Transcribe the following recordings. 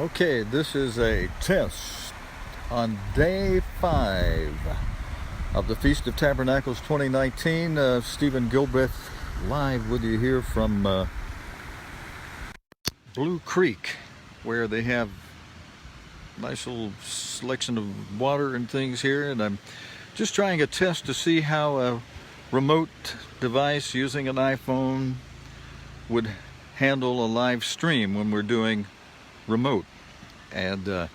Okay, this is a test on day 5 of the Feast of Tabernacles 2019. Stephen Gilbreath live with you here from Blue Creek, where they have a nice little selection of water and things here. And I'm just trying a test to see how a remote device using an iPhone would handle a live stream when we're doing remote. And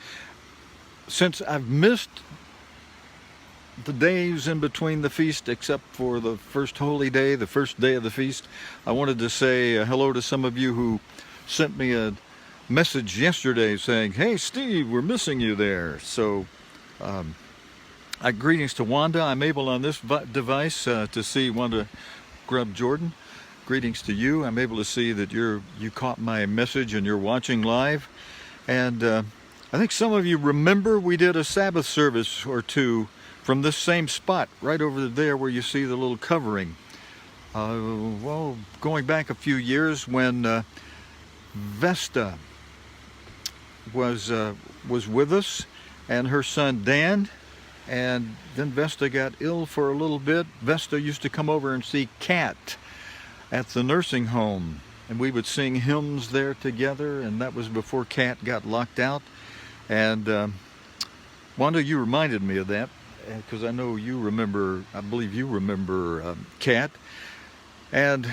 since I've missed the days in between the feast, except for the first holy day, the first day of the feast, I wanted to say hello to some of you who sent me a message yesterday saying, "Hey Steve, we're missing you there." So greetings to Wanda. I'm able on this device to see Wanda Grubb Jordan. Greetings to you. I'm able to see that you caught my message and you're watching live. And I think some of you remember we did a Sabbath service or two from this same spot right over there where you see the little covering. Well, going back a few years when Vesta was with us and her son Dan, and then Vesta got ill for a little bit. Vesta used to come over and see Kat at the nursing home, and we would sing hymns there together, and that was before Kat got locked out. And Wanda, you reminded me of that, because I know you remember, I believe you remember Kat. And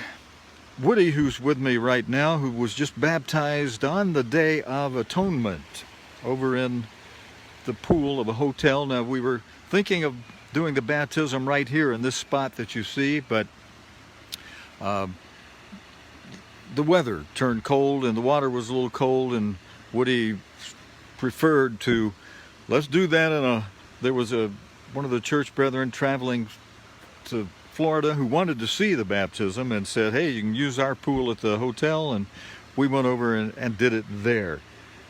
Woody, who's with me right now, who was just baptized on the Day of Atonement over in the pool of a hotel. Now, we were thinking of doing the baptism right here in this spot that you see, but the weather turned cold and the water was a little cold, and Woody preferred to, let's do that there was one of the church brethren traveling to Florida who wanted to see the baptism and said, "Hey, you can use our pool at the hotel," and we went over and did it there.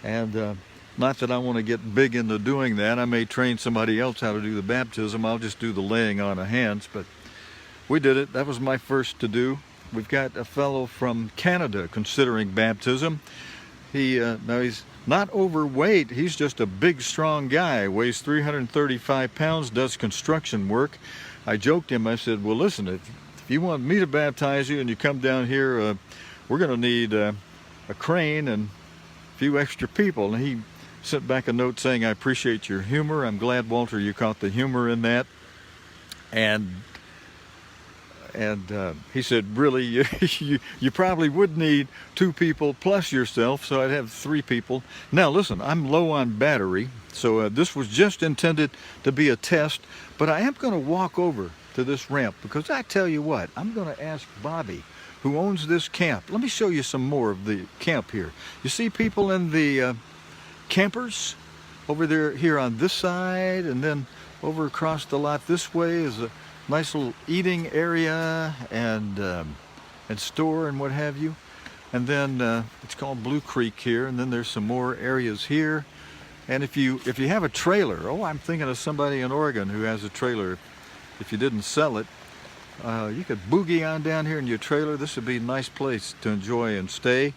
And not that I want to get big into doing that. I may train somebody else how to do the baptism. I'll just do the laying on of hands, but we did it. That was my first to do. We've got a fellow from Canada considering baptism. Now he's not overweight. He's just a big, strong guy. Weighs 335 pounds, does construction work. I joked him. I said, "Well, listen, if you want me to baptize you and you come down here, we're going to need a crane and a few extra people." And he sent back a note saying, "I appreciate your humor. I'm glad, Walter, you caught the humor in that." And he said, "Really, you probably would need 2 people plus yourself, so I'd have 3 people." Now, listen, I'm low on battery, so this was just intended to be a test, but I am going to walk over to this ramp, because I tell you what, I'm going to ask Bobby, who owns this camp. Let me show you some more of the camp here. You see people in the campers over there here on this side, and then over across the lot this way is a nice little eating area and store and what have you. And then it's called Blue Creek here, and then there's some more areas here. And if you have a trailer, I'm thinking of somebody in Oregon who has a trailer. If you didn't sell it, you could boogie on down here in your trailer. This would be a nice place to enjoy and stay.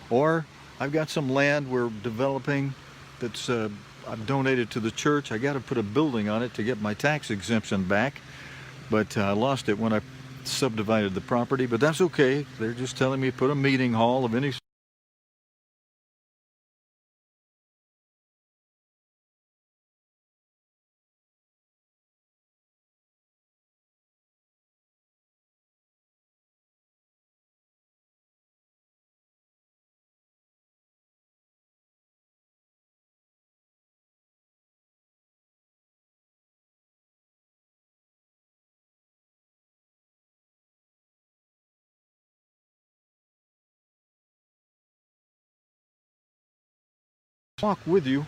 Or I've got some land we're developing that's I've donated to the church. I got to put a building on it to get my tax exemption back, but I lost it when I subdivided the property. But that's okay. They're just telling me to put a meeting hall of any walk with you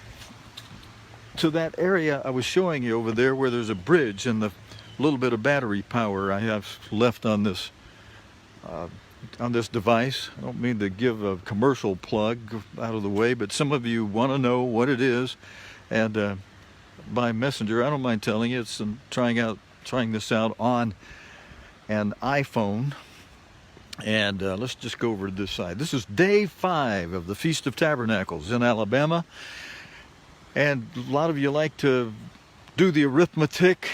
to that area I was showing you over there, where there's a bridge and the little bit of battery power I have left on this device. I don't mean to give a commercial plug out of the way, but some of you want to know what it is, and by messenger, I don't mind telling you, it's trying this out on an iPhone. And let's just go over to this side. This is day 5 of the Feast of Tabernacles in Alabama. And a lot of you like to do the arithmetic,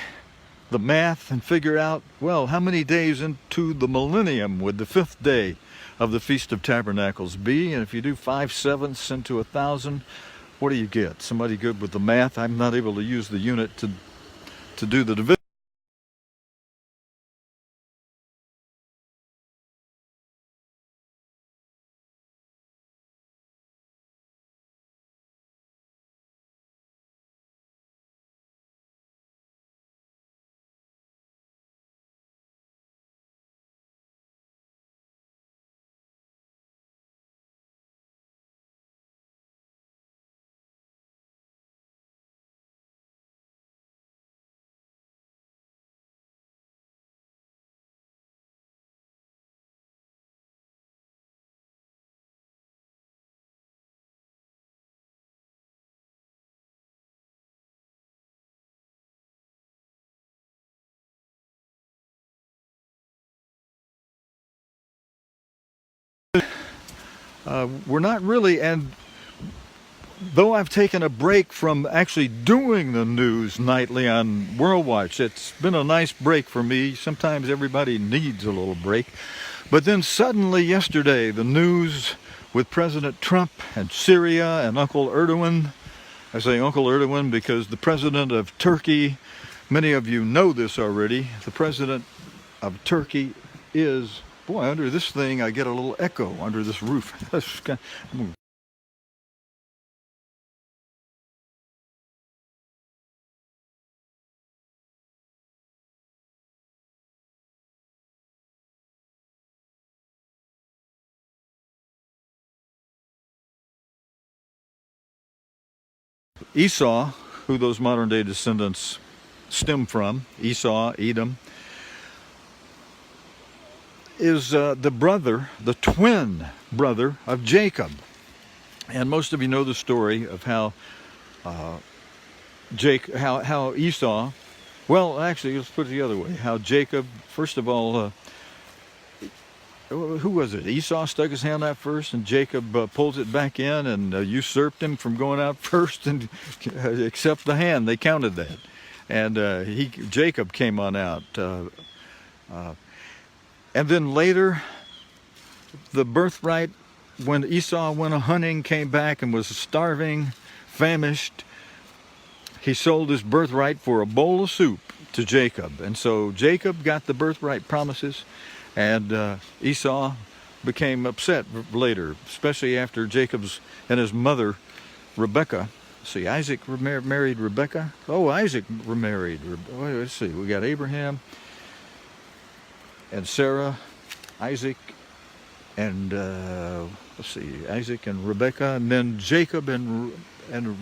the math, and figure out, well, how many days into the millennium would the 5th day of the Feast of Tabernacles be? And if you do 5/7 into 1,000, what do you get? Somebody good with the math? I'm not able to use the unit to do the division. We're not really, and though I've taken a break from actually doing the news nightly on World Watch, it's been a nice break for me. Sometimes everybody needs a little break. But then suddenly yesterday, the news with President Trump and Syria and Uncle Erdogan. I say Uncle Erdogan because the president of Turkey, many of you know this already, the president of Turkey is, boy, under this thing I get a little echo under this roof. Esau, who those modern day descendants stem from, Esau, Edom, is the brother, the twin brother of Jacob. And most of you know the story of how how Esau, well, actually, let's put it the other way, how Jacob, first of all, who was it? Esau stuck his hand out first, and Jacob pulls it back in and usurped him from going out first, and except the hand, they counted that. And Jacob came on out. And then later, the birthright, when Esau went hunting, came back and was starving, famished, he sold his birthright for a bowl of soup to Jacob. And so Jacob got the birthright promises, and Esau became upset later, especially after Jacob's and his mother, Rebekah. See, Isaac married Rebekah. Oh, Isaac remarried. Let's see, we got Abraham and Sarah, Isaac, and let's see, Isaac and Rebekah, and then Jacob and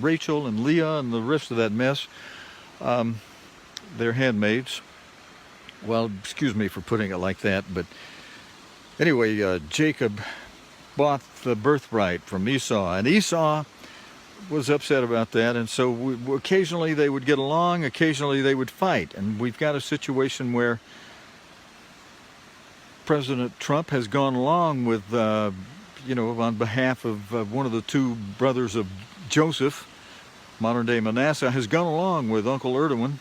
Rachel and Leah and the rest of that mess. They're handmaids. Well, excuse me for putting it like that, but anyway, Jacob bought the birthright from Esau, and Esau was upset about that, and so occasionally they would get along, occasionally they would fight, and we've got a situation where President Trump has gone along with, on behalf of one of the two brothers of Joseph, modern-day Manasseh, has gone along with Uncle Erdogan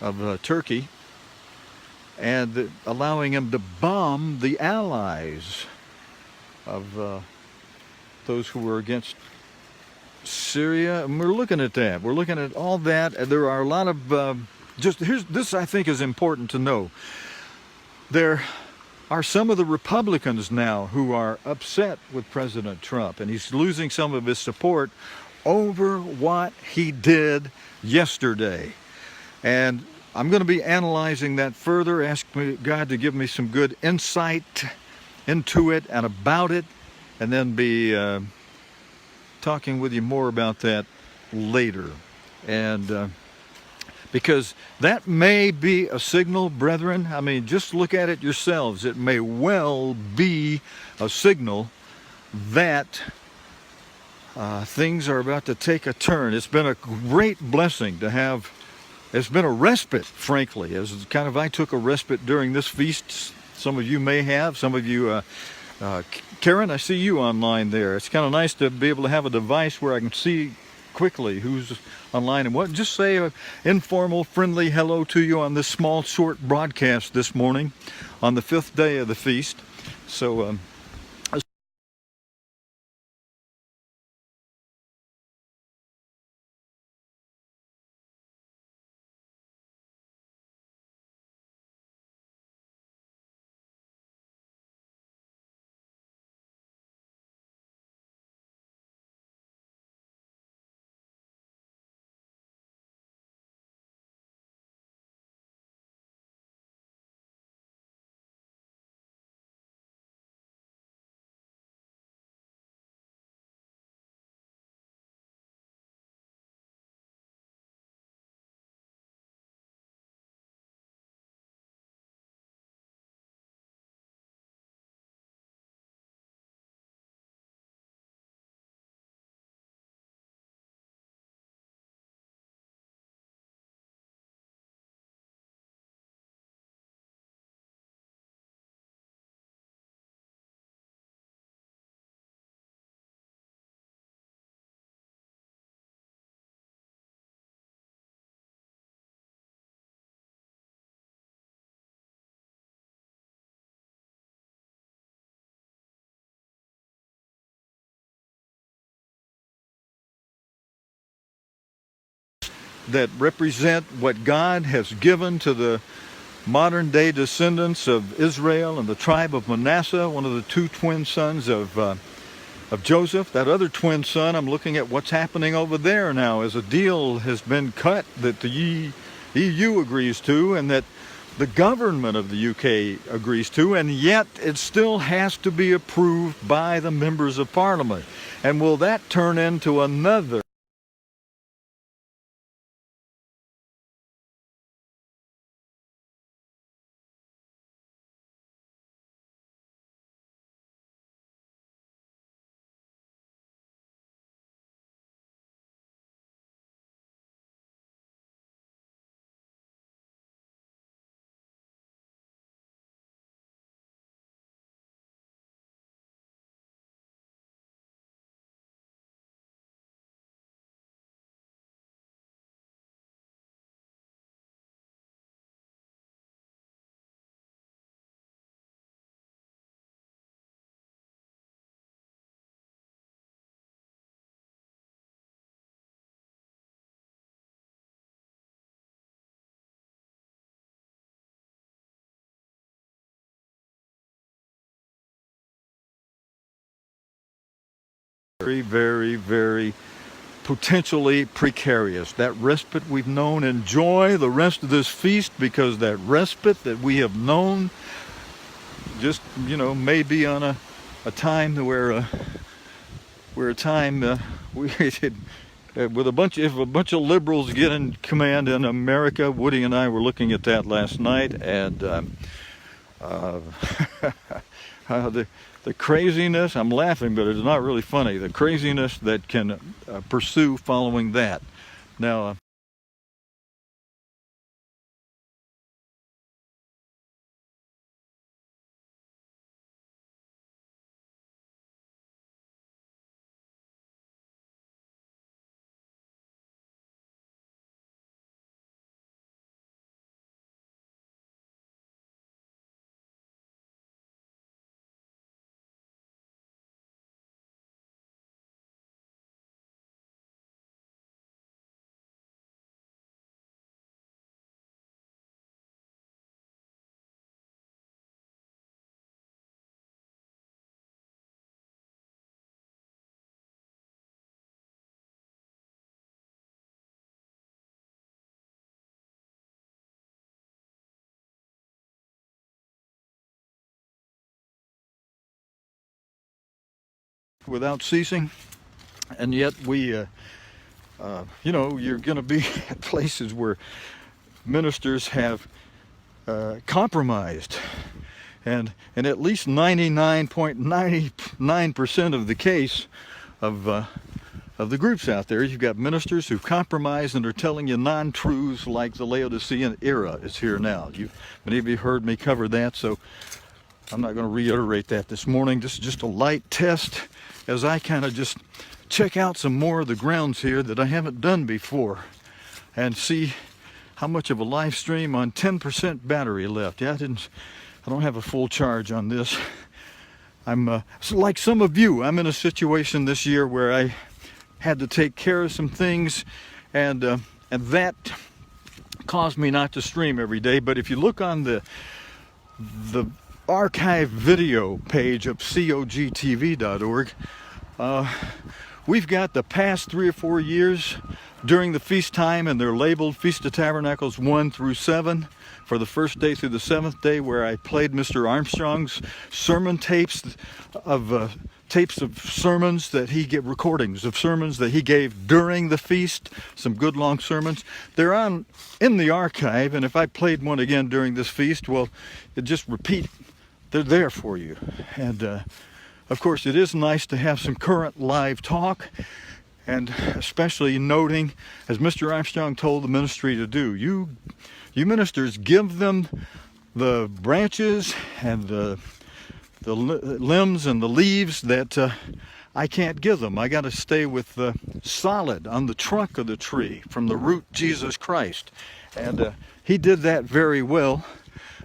of Turkey, and allowing him to bomb the allies of those who were against Syria. And we're looking at that. We're looking at all that. And there are a lot of, this I think is important to know. There are some of the Republicans now who are upset with President Trump, and he's losing some of his support over what he did yesterday. And I'm going to be analyzing that further, ask God to give me some good insight into it and about it, and then be talking with you more about that later. And because that may be a signal, brethren. I mean, just look at it yourselves. It may well be a signal that things are about to take a turn. It's been a great blessing to have. It's been a respite, frankly. As kind of I took a respite during this feast Some of you may have. Some of you, Karen, I see you online there. It's kind of nice to be able to have a device where I can see quickly who's online and what. Just say an informal, friendly hello to you on this small, short broadcast this morning on the 5th day of the feast. So, that represent what God has given to the modern day descendants of Israel and the tribe of Manasseh, one of the two twin sons of Joseph. That other twin son, I'm looking at what's happening over there now as a deal has been cut that the EU agrees to and that the government of the UK agrees to, and yet it still has to be approved by the members of Parliament. And will that turn into another very, very, very potentially precarious. That respite we've known, enjoy the rest of this feast, because that respite that we have known just, may be on a time where a time with a bunch of liberals get in command in America. Woody and I were looking at that last night, and the craziness, I'm laughing, but it's not really funny, the craziness that can pursue following that. Now, without ceasing, and yet we, you're going to be at places where ministers have compromised, and in at least 99.99% of the case of the groups out there, you've got ministers who've compromised and are telling you non-truths like the Laodicean era is here now. Many of you heard me cover that, so I'm not going to reiterate that this morning. This is just a light test as I kind of just check out some more of the grounds here that I haven't done before and see how much of a live stream on 10% battery left. Yeah, I don't have a full charge on this. I'm so like some of you, I'm in a situation this year where I had to take care of some things, and that caused me not to stream every day. But if you look on the archive video page of cogtv.org, we've got the past 3 or 4 years during the feast time, and they're labeled Feast of Tabernacles 1 through 7 for the first day through the 7th day, where I played Mr. Armstrong's sermon tapes of sermons that he gave, recordings of sermons that he gave during the feast, some good long sermons. They're in the archive, and if I played one again during this feast, well, it just repeat. They're there for you. And of course, it is nice to have some current live talk, and especially noting, as Mr. Armstrong told the ministry to do, you ministers, give them the branches and the limbs and the leaves that I can't give them. I got to stay with the solid on the trunk of the tree, from the root, Jesus Christ. And he did that very well.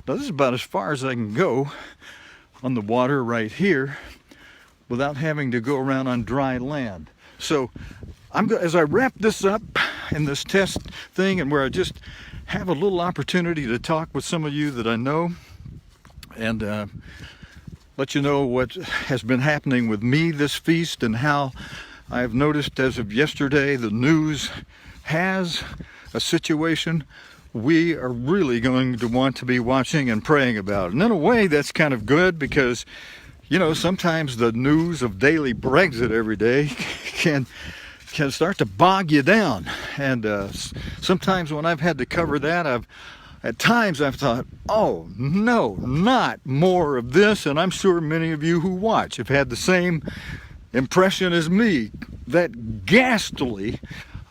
Now, this is about as far as I can go on the water right here without having to go around on dry land. So as I wrap this up in this test thing, and where I just have a little opportunity to talk with some of you that I know, and let you know what has been happening with me this feast, and how I've noticed as of yesterday the news has a situation we are really going to want to be watching and praying about. And in a way, that's kind of good, because sometimes the news of daily Brexit every day can start to bog you down. And sometimes when I've had to cover that, at times I've thought, oh no, not more of this. And I'm sure many of you who watch have had the same impression as me. That ghastly,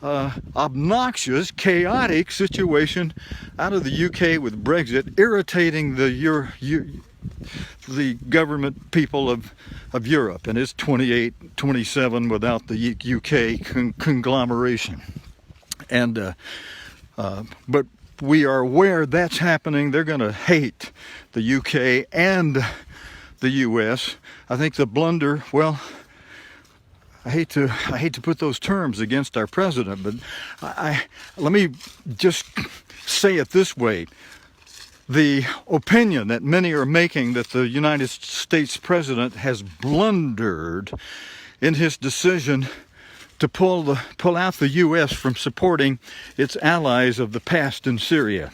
obnoxious, chaotic situation out of the UK with Brexit, irritating the government people of Europe, and it's 28, 27 without the UK conglomeration. And but we are aware that's happening. They're going to hate the UK and the US. I think the blunder, well, I hate to put those terms against our president, but let me just say it this way. The opinion that many are making that the United States president has blundered in his decision to pull out the U.S. from supporting its allies of the past in Syria.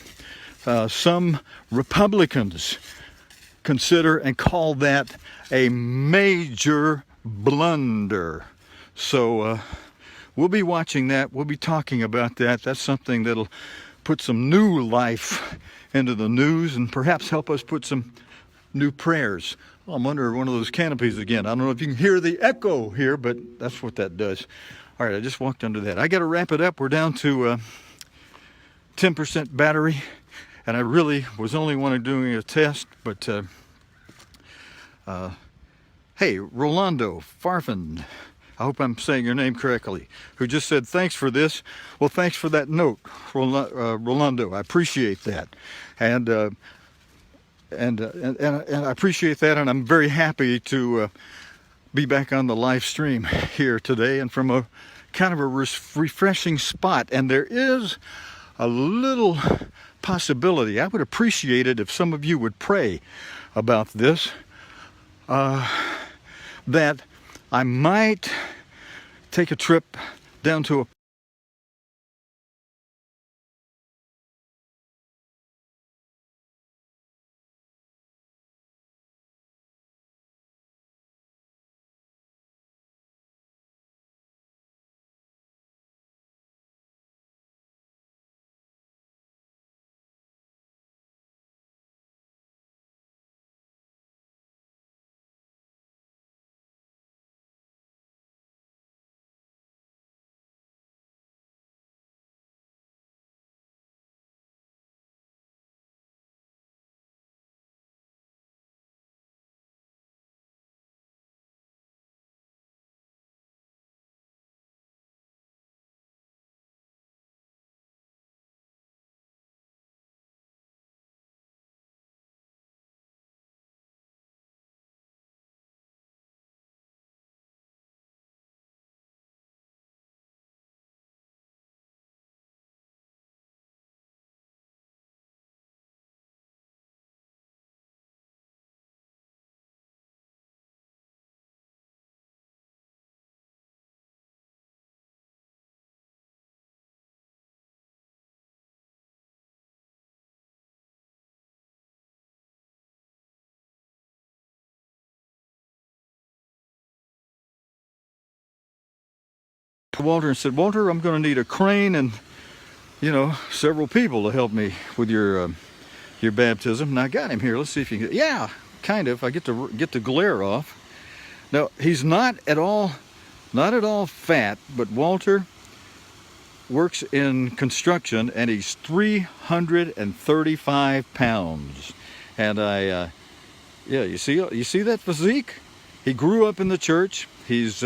Some Republicans consider and call that a major blunder. So we'll be watching that. We'll be talking about that. That's something that'll put some new life into the news, and perhaps help us put some new prayers. Oh, I'm under one of those canopies again. I don't know if you can hear the echo here, but that's what that does. All right, I just walked under that. I got to wrap it up. We're down to 10% battery, and I really was only doing a test, but hey, Rolando Farfan, I hope I'm saying your name correctly, who just said, thanks for this. Well, thanks for that note, Rolando. I appreciate that. And I appreciate that, and I'm very happy to be back on the live stream here today, and from a kind of a refreshing spot. And there is a little possibility. I would appreciate it if some of you would pray about this, that I might take a trip down to a Walter and said, Walter, I'm going to need a crane and, several people to help me with your baptism. And I got him here. Let's see if you can. Yeah, kind of. I get the glare off. Now, he's not at all fat, but Walter works in construction, and he's 335 pounds. And yeah, you see that physique? He grew up in the church. He's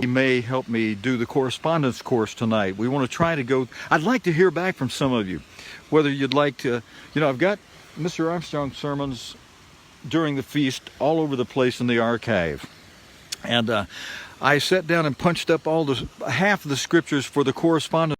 he may help me do the correspondence course tonight. We want to try to go. I'd like to hear back from some of you, whether you'd like to. I've got Mr. Armstrong's sermons during the feast all over the place in the archive, and I sat down and punched up half of the scriptures for the correspondence